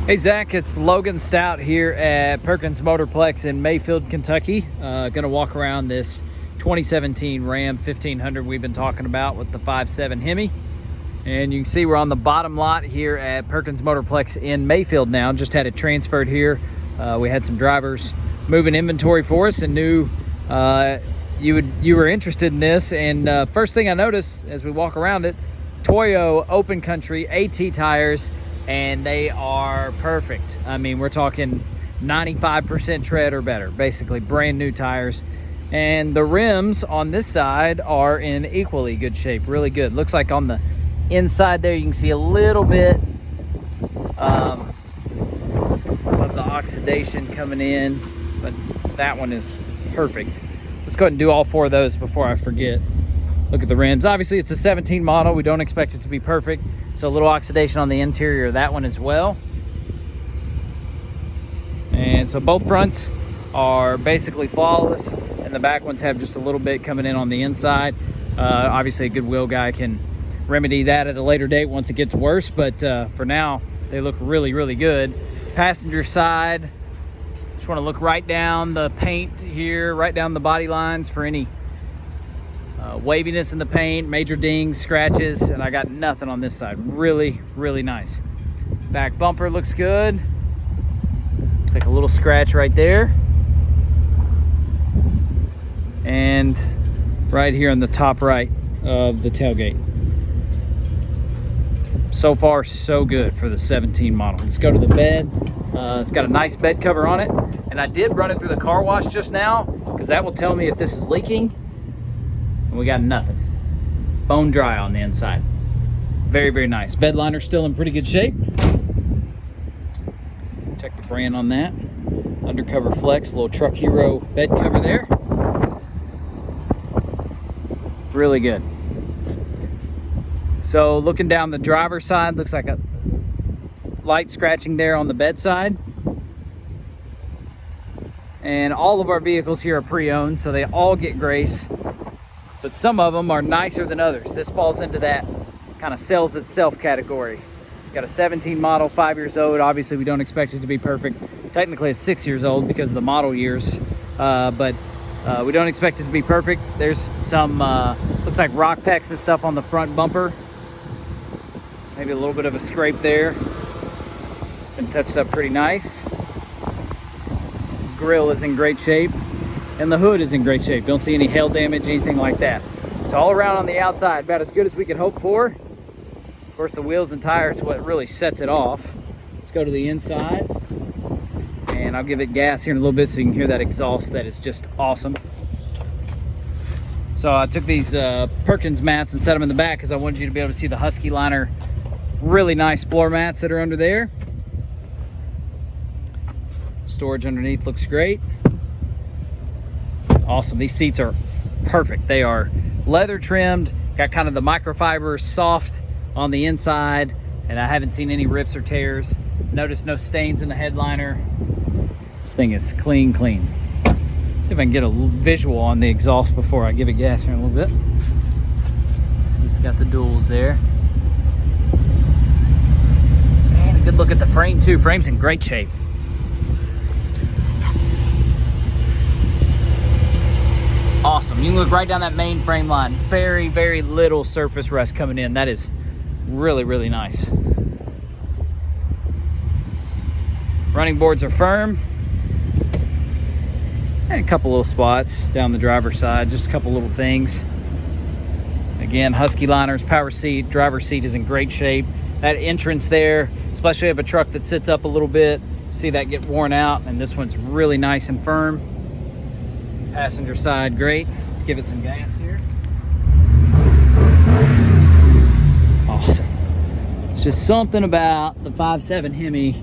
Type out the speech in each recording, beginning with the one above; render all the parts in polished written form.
Hey Zach, it's Logan Stout here at Perkins Motorplex in Mayfield, Kentucky. Gonna walk around this 2017 Ram 1500 we've been talking about with the 5.7 Hemi. And you can see we're on the bottom lot here at Perkins Motorplex in Mayfield now. Just had it transferred here. We had some drivers moving inventory for us and knew you were interested in this. And first thing I noticed as we walk around it, Toyo open country AT tires, and they are perfect. I mean, we're talking 95% tread or better, basically brand new tires. And the rims on this side are in equally good shape, really good. Looks like on the inside there you can see a little bit of the oxidation coming in, but that one is perfect. Let's go ahead and do all four of those before I forget. Look at the rims. Obviously it's a 17 model. We don't expect it to be perfect. So a little oxidation on the interior of that one as well. And so both fronts are basically flawless, and the back ones have just a little bit coming in on the inside. Obviously a good wheel guy can remedy that at a later date once it gets worse, but for now they look really, really good. Passenger side, just want to look right down the paint here, right down the body lines for any waviness in the paint, major dings, scratches, and I got nothing on this side. Really, really nice. Back bumper looks good. Looks like a little scratch right there. And right here on the top right of the tailgate. So far, so good for the 17 model. Let's go to the bed. It's got a nice bed cover on it. And I did run it through the car wash just now, because that will tell me if this is leaking. And we got nothing. Bone dry on the inside. Very, very nice. Bed liner's still in pretty good shape. Check the brand on that. Undercover Flex, little Truck Hero bed cover there. Really good. So looking down the driver's side, looks like a light scratching there on the bed side. And all of our vehicles here are pre-owned, so they all get grace. But some of them are nicer than others. This falls into that kind of sells itself category. Got a 17 model, 5 years old. Obviously, we don't expect it to be perfect. Technically, it's 6 years old because of the model years. But we don't expect it to be perfect. There's some, looks like rock pecks and stuff on the front bumper. Maybe a little bit of a scrape there. Been touched up pretty nice. Grill is in great shape. And the hood is in great shape. Don't see any hail damage, anything like that. So all around on the outside, about as good as we could hope for. Of course, the wheels and tires is what really sets it off. Let's go to the inside. And I'll give it gas here in a little bit so you can hear that exhaust. That is just awesome. So I took these Perkins mats and set them in the back because I wanted you to be able to see the Husky liner. Really nice floor mats that are under there. Storage underneath looks great. Awesome. These seats are perfect. They are leather trimmed, got kind of the microfiber soft on the inside, and I haven't seen any rips or tears. Notice no stains in the headliner. This thing is clean. See if I can get a visual on the exhaust before I give it gas here in a little bit. See, it's got the duals there. And a good look at the frame too. Frame's in great shape. Awesome. You can look right down that main frame line. Very, very little surface rust coming in. That is really, really nice. Running boards are firm. And a couple little spots down the driver's side. Just a couple little things. Again, Husky liners, power seat, driver's seat is in great shape. That entrance there, especially if a truck that sits up a little bit, see that get worn out. And this one's really nice and firm. Passenger side, great. Let's give it some gas here. Awesome. It's just something about the 5.7 Hemi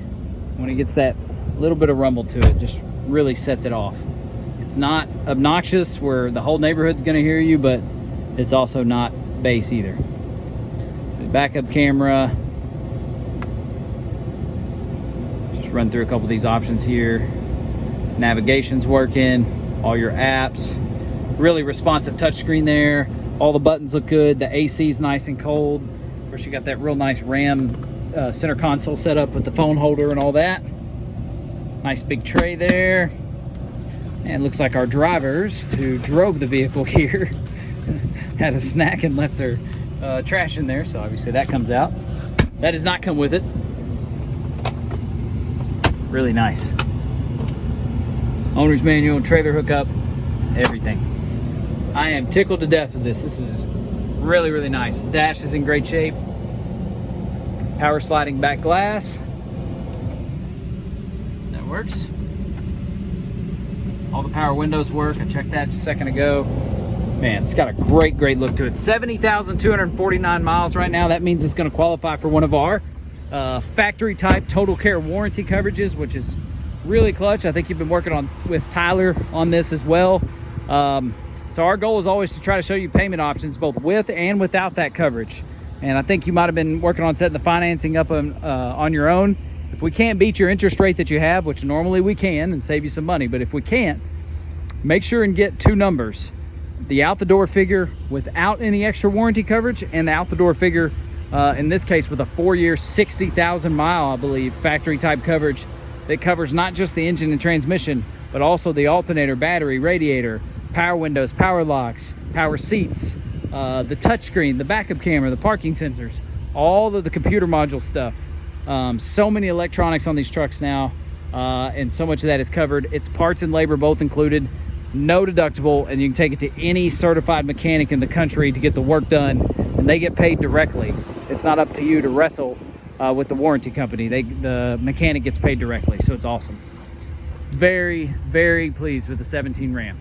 when it gets that little bit of rumble to it, just really sets it off. It's not obnoxious where the whole neighborhood's gonna hear you, but it's also not bass either. So backup camera. Just run through a couple of these options here. Navigation's working. All your apps, really responsive touchscreen there. All the buttons look good. The AC is nice and cold. Of course, you got that real nice Ram center console set up with the phone holder and all that. Nice big tray there. And looks like our drivers who drove the vehicle here had a snack and left their trash in there, so obviously that comes out. That does not come with it. Really nice. Owner's manual, trailer hookup, everything. I am tickled to death with this. This is really, really nice. Dash is in great shape. Power sliding back glass. That works. All the power windows work. I checked that just a second ago. Man, it's got a great, great look to it. 70,249 miles right now. That means it's going to qualify for one of our factory type total care warranty coverages, which is really clutch. I think you've been working with Tyler on this as well. So our goal is always to try to show you payment options both with and without that coverage. And I think you might have been working on setting the financing up on your own. If we can't beat your interest rate that you have, which normally we can and save you some money, but if we can't, make sure and get two numbers: the out the door figure without any extra warranty coverage, and the out the door figure in this case with a 4-year 60,000 mile, I believe, factory type coverage that covers not just the engine and transmission, but also the alternator, battery, radiator, power windows, power locks, power seats, the touchscreen, the backup camera, the parking sensors, all of the computer module stuff. So many electronics on these trucks now, and so much of that is covered. It's parts and labor both included, no deductible, and you can take it to any certified mechanic in the country to get the work done, and they get paid directly. It's not up to you to wrestle with the warranty company. The mechanic gets paid directly, so it's awesome. Very, very pleased with the 17 Ram.